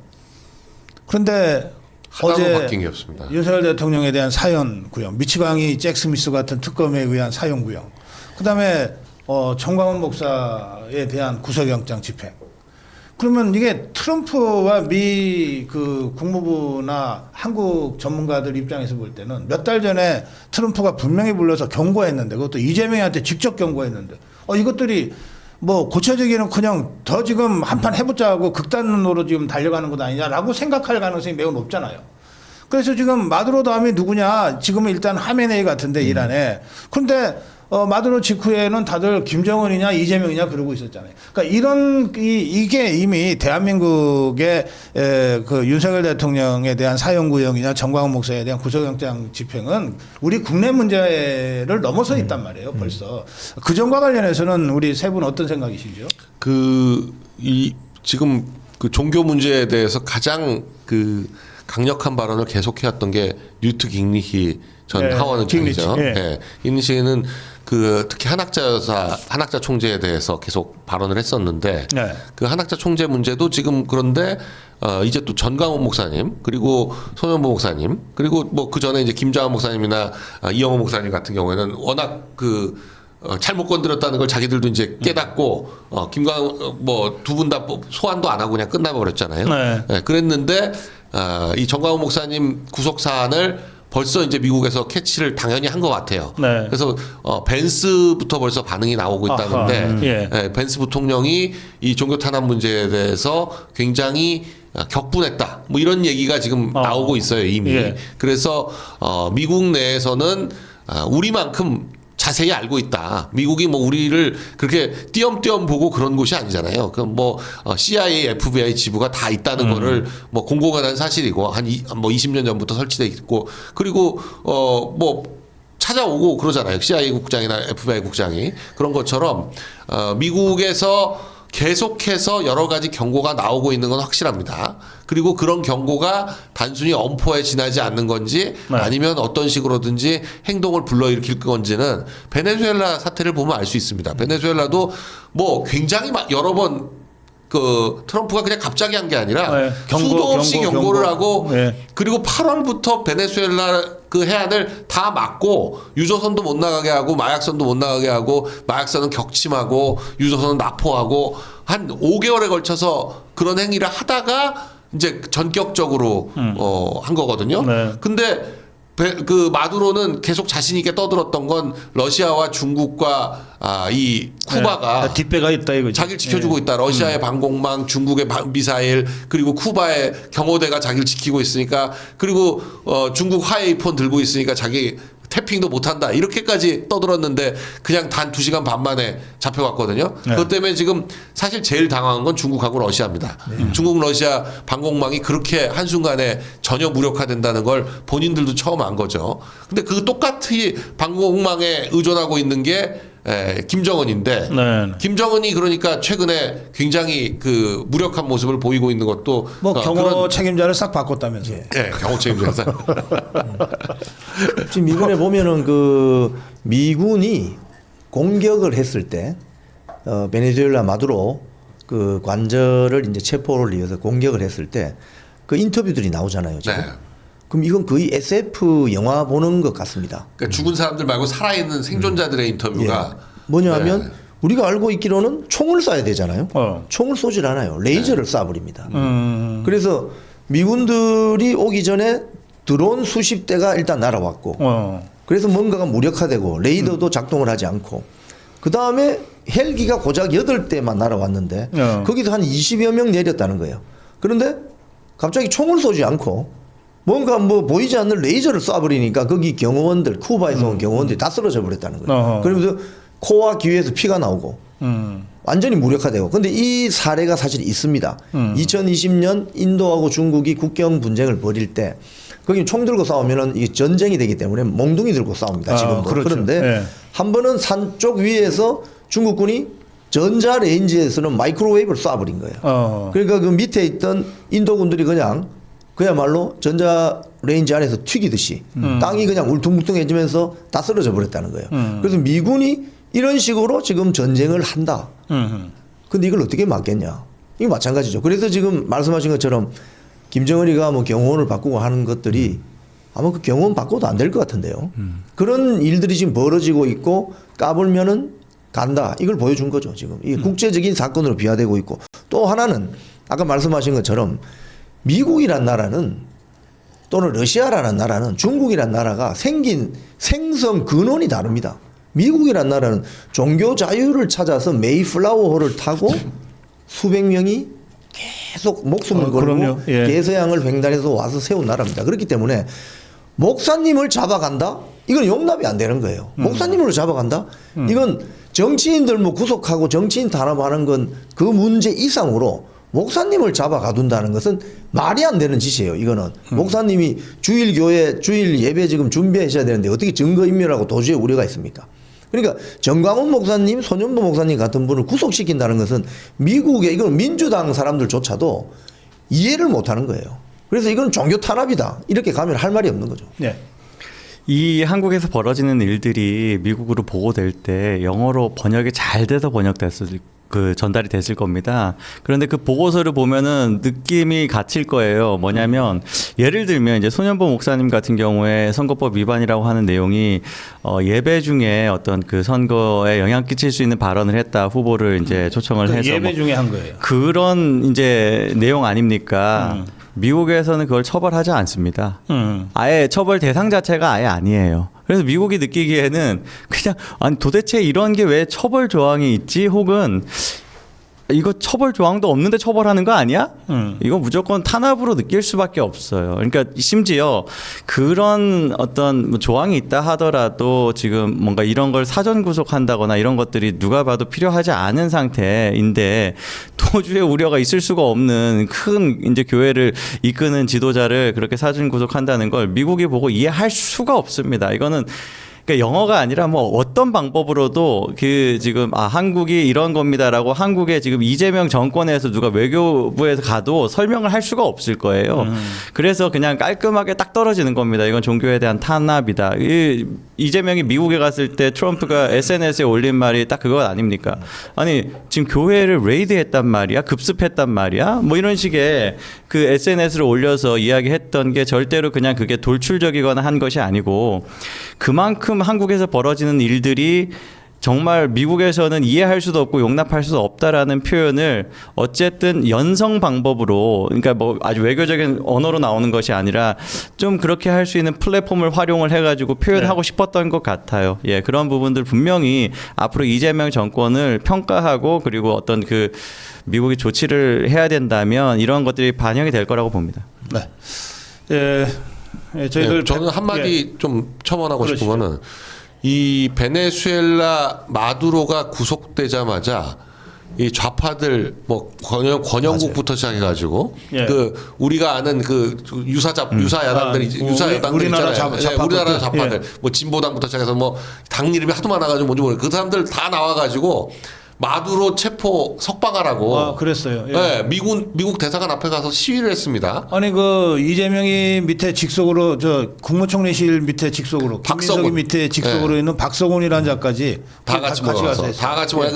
그런데 하나도 어제 바뀐 게 없습니다. 윤석열 대통령에 대한 사형 구형, 미치광이 잭 스미스 같은 특검에 의한 사형 구형, 그다음에 정광훈 목사에 대한 구속영장 집행. 그러면 이게 트럼프와 미 그 국무부나 한국 전문가들 입장에서 볼 때는 몇 달 전에 트럼프가 분명히 불러서 경고했는데 그것도 이재명한테 직접 경고했는데 이것들이 뭐 고쳐지기는 그냥 더 지금 한판 해보자고 극단으로 지금 달려가는 것 아니냐라고 생각할 가능성이 매우 높잖아요. 그래서 지금 마두로 다음이 누구냐? 지금은 일단 하메네이 같은데 이란에. 그런데 마두로 직후에는 다들 김정은이냐 이재명이냐 그러고 있었잖아요. 그러니까 이게 이미 대한민국의 그 윤석열 대통령에 대한 사형구형이냐 정광훈 목사에 대한 구속영장 집행은 우리 국내 문제를 넘어서 있단 말이에요. 벌써 그 점과 관련해서는 우리 세 분 어떤 생각이시죠? 지금 그 종교 문제에 대해서 가장 강력한 발언을 계속해왔던 게 뉴트 깅리히 전 하원의장이죠. 깅리히는 특히 한학자 총재에 대해서 계속 발언을 했었는데 그 한학자 총재 문제도 지금 그런데 이제 또 전광훈 목사님 그리고 손현보 목사님 그리고 뭐 그 전에 이제 김장한 목사님이나 이영호 목사님 같은 경우에는 워낙 잘못 건드렸다는 걸 자기들도 이제 깨닫고 뭐 두 분 다 소환도 안 하고 그냥 끝나버렸잖아요. 그랬는데 이 정광훈 목사님 구속 사안을 벌써 이제 미국에서 캐치를 당연히 한 것 같아요. 그래서 벤스부터 벌써 반응이 나오고 있다는데 벤스 부통령이 이 종교 탄압 문제에 대해서 굉장히 격분했다. 뭐 이런 얘기가 지금 나오고 있어요 이미. 그래서 미국 내에서는 우리만큼 자세히 알고 있다. 미국이 뭐 우리를 그렇게 띄엄띄엄 보고 그런 곳이 아니잖아요. 그 뭐 CIA, FBI 지부가 다 있다는 거를 뭐 공공한 사실이고 한 20년 전부터 설치돼 있고 그리고 뭐 찾아오고 그러잖아요. CIA 국장이나 FBI 국장이 그런 것처럼 미국에서 계속해서 여러 가지 경고가 나오고 있는 건 확실합니다. 그리고 그런 경고가 단순히 엄포에 지나지 않는 건지 아니면 어떤 식으로든지 행동을 불러일으킬 건지는 베네수엘라 사태를 보면 알 수 있습니다. 베네수엘라도 뭐 굉장히 여러 번 트럼프가 그냥 갑자기 한 게 아니라 수도 없이 경고를 하고 그리고 8월부터 베네수엘라 그 해안을 다 막고 유조선도 못 나가게 하고 마약선도 못 나가게 하고 마약선은 격침하고 유조선은 납포하고 한 5개월에 걸쳐서 그런 행위를 하다가 이제 전격적으로 한 거거든요. 근데 그 마두로는 계속 자신 있게 떠들었던 건 러시아와 중국과 이 쿠바가 뒷배가 있다 이거죠. 자기를 지켜주고 있다. 러시아의 방공망, 중국의 미사일, 그리고 쿠바의 경호대가 자기를 지키고 있으니까 그리고 중국 화웨이폰 들고 있으니까 자기 태핑도 못한다 이렇게까지 떠들었는데 그냥 단 2시간 반 만에 잡혀갔거든요. 네. 그것 때문에 지금 사실 제일 당황한 건 중국하고 러시아입니다. 중국 러시아 방공망이 그렇게 한순간에 전혀 무력화된다는 걸 본인들도 처음 안 거죠. 근데 그 똑같이 방공망에 의존하고 있는 게 김정은인데 네. 김정은이 그러니까 최근에 굉장히 그 무력한 모습을 보이고 있는 것도 뭐 경호 그런 책임자를 싹 바꿨다면서. 경호 책임자사. 지금 이번에 보면은 그 미군이 공격을 했을 때 베네수엘라 마두로 그 관절을 이제 체포를 위해서 공격을 했을 때 그 인터뷰들이 나오잖아요. 지금. 네. 그럼 이건 거의 SF 영화 보는 것 같습니다. 그러니까 죽은 사람들 말고 살아있는 생존자들의 인터뷰가 뭐냐 하면 네. 우리가 알고 있기로는 총을 쏴야 되잖아요. 어. 총을 쏘질 않아요. 레이저를 쏴버립니다. 음. 그래서 미군들이 오기 전에 드론 수십 대가 일단 날아왔고 그래서 뭔가가 무력화되고 레이더도 작동을 하지 않고 그 다음에 헬기가 고작 8대만 날아왔는데 거기서 한 20여 명 내렸다는 거예요. 그런데 갑자기 총을 쏘지 않고 뭔가 뭐 보이지 않는 레이저를 쏴버리니까 거기 경호원들 쿠바에서 온 경호원들이 다 쓰러져 버렸다는 거예요. 어허. 그러면서 코와 귀에서 피가 나오고 완전히 무력화되고. 근데 이 사례가 사실 있습니다. 2020년 인도하고 중국이 국경 분쟁을 벌일 때 거기 총 들고 싸우면은 이게 전쟁이 되기 때문에 몽둥이 들고 싸웁니다. 지금도. 그렇죠. 그런데 네. 한 번은 산 쪽 위에서 중국군이 전자 레인지에서는 마이크로웨이브를 쏴버린 거예요. 그러니까 그 밑에 있던 인도군들이 그냥 그야말로 전자 레인지 안에서 튀기듯이 땅이 그냥 울퉁불퉁해지면서 다 쓰러져 버렸다는 거예요. 그래서 미군이 이런 식으로 지금 전쟁을 한다. 근데 이걸 어떻게 막겠냐? 이게 마찬가지죠. 그래서 지금 말씀하신 것처럼 김정은이가 뭐 경호원을 바꾸고 하는 것들이 아마 그 경호원 바꿔도 안 될 것 같은데요. 그런 일들이 지금 벌어지고 있고 까불면은 간다. 이걸 보여준 거죠. 지금 이게 국제적인 사건으로 비화되고 있고 또 하나는 아까 말씀하신 것처럼 미국이란 나라는 또는 러시아라는 나라는 중국이란 나라가 생긴 생성 근원이 다릅니다. 미국이란 나라는 종교 자유를 찾아서 메이플라워호를 타고 수백 명이 계속 목숨을 걸고 그럼요. 예. 개서양을 횡단해서 와서 세운 나라입니다. 그렇기 때문에 목사님을 잡아간다? 이건 용납이 안 되는 거예요. 목사님을 잡아간다? 이건 정치인들 뭐 구속하고 정치인 탄압하는 건 그 문제 이상으로 목사님을 잡아가둔다는 것은 말이 안 되는 짓이에요. 이거는 목사님이 주일 교회 주일 예배 지금 준비하셔야 되는데 어떻게 증거인멸하고 도주의 우려가 있습니까? 그러니까 정광훈 목사님, 손현보 목사님 같은 분을 구속시킨다는 것은 미국의 이건 민주당 사람들조차도 이해를 못하는 거예요. 그래서 이건 종교 탄압이다. 이렇게 가면 할 말이 없는 거죠. 네. 이 한국에서 벌어지는 일들이 미국으로 보고될 때 영어로 번역이 잘 돼서 전달이 됐을 겁니다. 그런데 그 보고서를 보면은 느낌이 갇힐 거예요. 뭐냐면 예를 들면 이제 손현보 목사님 같은 경우에 선거법 위반이라고 하는 내용이 예배 중에 어떤 그 선거에 영향 끼칠 수 있는 발언을 했다. 후보를 이제 초청을 해서 예배 중에 한 거예요. 그런 이제 내용 아닙니까? 미국에서는 그걸 처벌하지 않습니다. 아예 처벌 대상 자체가 아예 아니에요. 그래서 미국이 느끼기에는 그냥 아니 도대체 이런 게 왜 처벌 조항이 있지? 혹은 이거 처벌 조항도 없는데 처벌하는 거 아니야? 이거 무조건 탄압으로 느낄 수밖에 없어요. 그러니까 심지어 그런 어떤 뭐 조항이 있다 하더라도 지금 뭔가 이런 걸 사전 구속한다거나 이런 것들이 누가 봐도 필요하지 않은 상태인데 도주의 우려가 있을 수가 없는 큰 이제 교회를 이끄는 지도자를 그렇게 사전 구속한다는 걸 미국이 보고 이해할 수가 없습니다. 이거는 그러니까 영어가 아니라 뭐 어떤 방법으로도 그 지금 한국이 이런 겁니다라고 한국의 지금 이재명 정권에서 누가 외교부에서 가도 설명을 할 수가 없을 거예요. 그래서 그냥 깔끔하게 딱 떨어지는 겁니다. 이건 종교에 대한 탄압이다. 이재명이 미국에 갔을 때 트럼프가 SNS에 올린 말이 딱 그거 아닙니까? 아니 지금 교회를 레이드했단 말이야, 급습했단 말이야, 뭐 이런 식의 그 SNS를 올려서 이야기했던 게 절대로 그냥 그게 돌출적이거나 한 것이 아니고 그만큼 한국에서 벌어지는 일들이 정말 미국에서는 이해할 수도 없고 용납할 수도 없다라는 표현을 어쨌든 연성 방법으로, 그러니까 뭐 아주 외교적인 언어로 나오는 것이 아니라 좀 그렇게 할 수 있는 플랫폼을 활용을 해가지고 표현하고 싶었던 것 같아요. 예, 그런 부분들 분명히 앞으로 이재명 정권을 평가하고 그리고 어떤 그 미국이 조치를 해야 된다면 이런 것들이 반영이 될 거라고 봅니다. 네. 예, 저희들 저는 한마디 좀 첨언하고 싶은 거는 이 베네수엘라 마두로가 구속되자마자 이 좌파들 뭐 권영국부터 시작해가지고 예. 그 우리가 아는 그 유사 야당들 유사 야당들 우리나라 있잖아요. 좌파들. 우리나라 좌파들 예. 뭐 진보당부터 시작해서 뭐 당 이름이 하도 많아가지고 뭔지 모르겠고 그 사람들 다 나와가지고 마두로 체포 석방하라고. 그랬어요. 예. 네, 미국 대사관 앞에 가서 시위를 했습니다. 아니 그 이재명이 밑에 직속으로 저 국무총리실 밑에 직속으로 박서군. 김민석이 밑에 직속으로 있는 박서군이라는 자까지 다 같이 가서 모여서 했어요. 다 같이 모여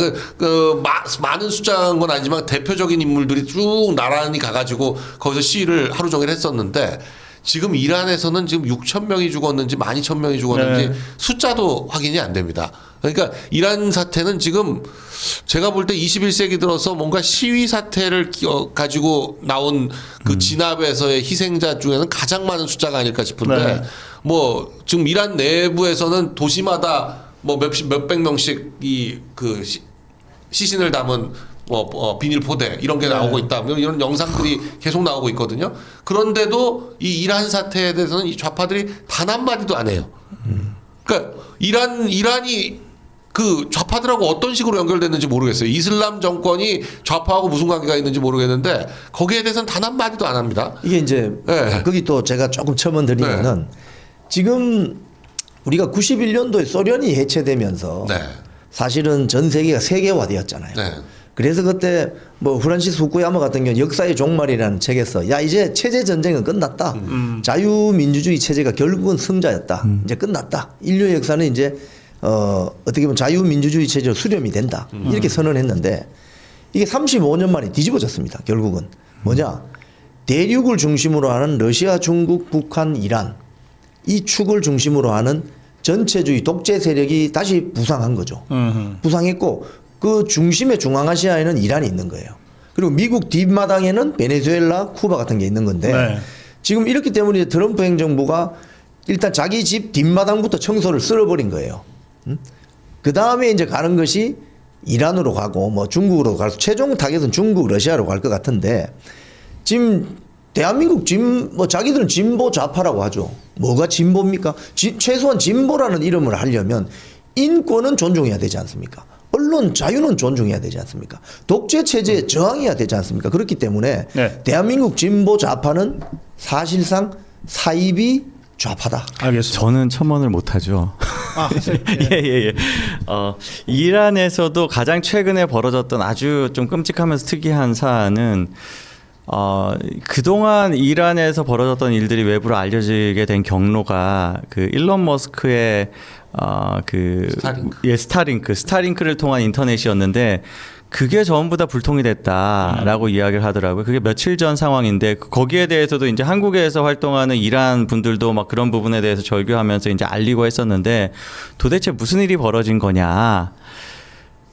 많은 숫자인 건 아니지만 대표적인 인물들이 쭉 나란히 가가지고 거기서 시위를 하루 종일 했었는데 지금 이란에서는 지금 6천 명이 죽었는지 12,000명이 죽었는지 네. 숫자도 확인이 안 됩니다. 그러니까 이란 사태는 지금 제가 볼 때 21세기 들어서 뭔가 시위 사태를 가지고 나온 그 진압에서의 희생자 중에는 가장 많은 숫자가 아닐까 싶은데 네. 뭐 지금 이란 내부에서는 도시마다 뭐 몇백 명씩 이 그 시신을 담은 비닐 포대 이런 게 나오고 있다. 이런 영상들이 계속 나오고 있거든요. 그런데도 이 이란 사태에 대해서는 이 좌파들이 단 한마디도 안 해요. 그러니까 이란이 그 좌파들하고 어떤 식으로 연결됐는지 모르겠어요. 이슬람 정권이 좌파하고 무슨 관계가 있는지 모르겠는데 거기에 대해서는 단 한마디도 안 합니다. 이게 이제 네. 거기 또 제가 조금 첨언 드리면은 지금 우리가 91년도에 소련이 해체되면서 네. 사실은 전 세계가 세계화되었잖아요. 네. 그래서 그때 뭐 프란시스 후쿠야마 같은 경우 역사의 종말이라는 책에서 야 이제 체제 전쟁은 끝났다. 자유민주주의 체제가 결국은 승자였다. 이제 끝났다. 인류의 역사는 이제 어떻게 보면 자유민주주의 체제로 수렴이 된다. 이렇게 선언했는데 이게 35년 만에 뒤집어졌습니다. 결국은 뭐냐 대륙을 중심으로 하는 러시아, 중국, 북한, 이란 이 축을 중심으로 하는 전체주의 독재 세력이 다시 부상한 거죠. 부상했고 그 중심에 중앙아시아에는 이란이 있는 거예요. 그리고 미국 뒷마당에는 베네수엘라, 쿠바 같은 게 있는 건데 네. 지금 이렇기 때문에 트럼프 행정부가 일단 자기 집 뒷마당부터 청소를 쓸어버린 거예요. 그 다음에 이제 가는 것이 이란으로 가고 뭐 중국으로 갈 최종 타겟은 중국, 러시아로 갈 것 같은데 지금 대한민국 뭐 자기들은 진보 좌파라고 하죠. 뭐가 진보입니까? 최소한 진보라는 이름을 하려면 인권은 존중해야 되지 않습니까? 언론 자유는 존중해야 되지 않습니까? 독재 체제에 저항해야 되지 않습니까? 그렇기 때문에 네. 대한민국 진보 좌파는 사실상 사이비 좌파다. 알겠습니다. 저는 첨언을 못하죠. 하세요. 예. 이란에서도 가장 최근에 벌어졌던 아주 좀 끔찍하면서 특이한 사안은 그동안 이란에서 벌어졌던 일들이 외부로 알려지게 된 경로가 그 일론 머스크의 스타링크를 통한 인터넷이었는데 그게 전부 다 불통이 됐다라고 이야기를 하더라고요. 그게 며칠 전 상황인데 거기에 대해서도 이제 한국에서 활동하는 이란 분들도 막 그런 부분에 대해서 절규하면서 이제 알리고 했었는데 도대체 무슨 일이 벌어진 거냐.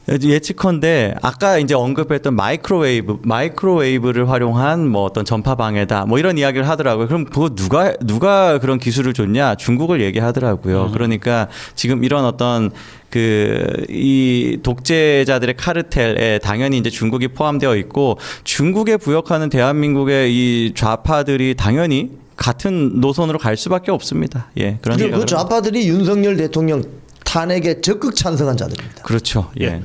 예측컨대 아까 이제 언급했던 마이크로웨이브를 활용한 뭐 어떤 전파 방해다 뭐 이런 이야기를 하더라고요. 그럼 그거 누가 그런 기술을 줬냐? 중국을 얘기하더라고요. 그러니까 지금 이런 어떤 이 독재자들의 카르텔에 당연히 이제 중국이 포함되어 있고 중국에 부역하는 대한민국의 이 좌파들이 당연히 같은 노선으로 갈 수밖에 없습니다. 예, 그런 그리고 그 생각을 좌파들이 윤석열 대통령 탄핵에 적극 찬성한 자들입니다. 그렇죠. 예.